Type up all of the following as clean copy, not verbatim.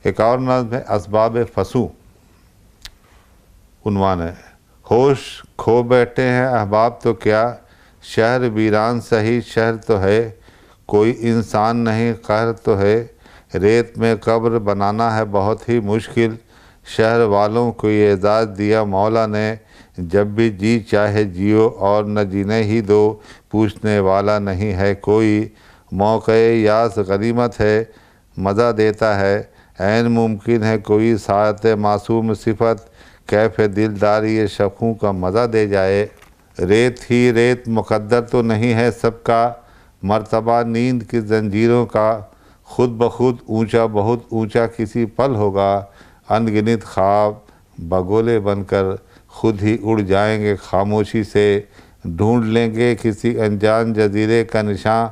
एक और नज़्म है असबाब फसू, उन्वान है होश खो बैठे हैं अहबाब तो क्या, शहर वीरान सही शहर तो है, कोई इंसान नहीं कहर तो है, रेत में कब्र बनाना है बहुत ही मुश्किल, शहर वालों को ये एजाज़ दिया मौला ने, जब भी जी चाहे जियो और न जीने ही दो, पूछने वाला नहीं है कोई, मौक़े यास गनीमत है मज़ा देता है, ऐन मुमकिन है कोई सात मासूम सिफत, कैफ़ दिलदारी ये शख़ूं का मज़ा दे जाए, रेत ही रेत मुक़द्दर तो नहीं है सबका, मर्तबा नींद की जंजीरों का, खुद ब खुद ऊंचा बहुत ऊंचा किसी पल होगा, अनगिनत ख्वाब बगोले बनकर खुद ही उड़ जाएंगे खामोशी से, ढूंढ लेंगे किसी अनजान जजीरे का निशान,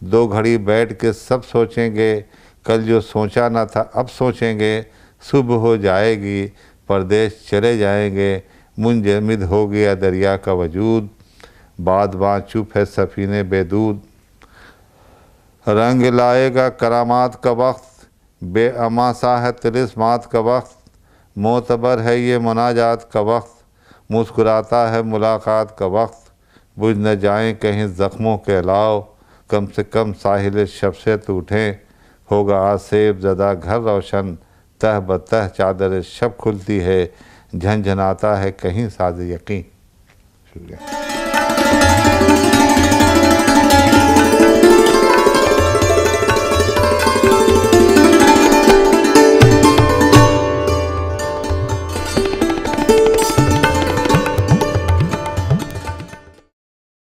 दो घड़ी बैठ के सब सोचेंगे, कल जो सोचा ना था अब सोचेंगे, सुबह हो जाएगी परदेश चले जाएंगे, मुंजमद हो गया दरिया का वजूद, बादबां चुप है सफ़ीने बेदूद, रंग लाएगा करामात का वक्त, बेअमा सा है तिलिस्मात का वक्त, मोतबर है ये मुनाजात का वक्त, मुस्कुराता है मुलाकात का वक्त, बुझ न जाएं कहीं ज़ख्मों के अलाव, कम से कम साहिल शब से तो उठें, होगा आसेब ज़दा घर रोशन, तह बतह चादर शब खुलती है, झनझनाता है कहीं साज़ यकीन। शुक्रिया।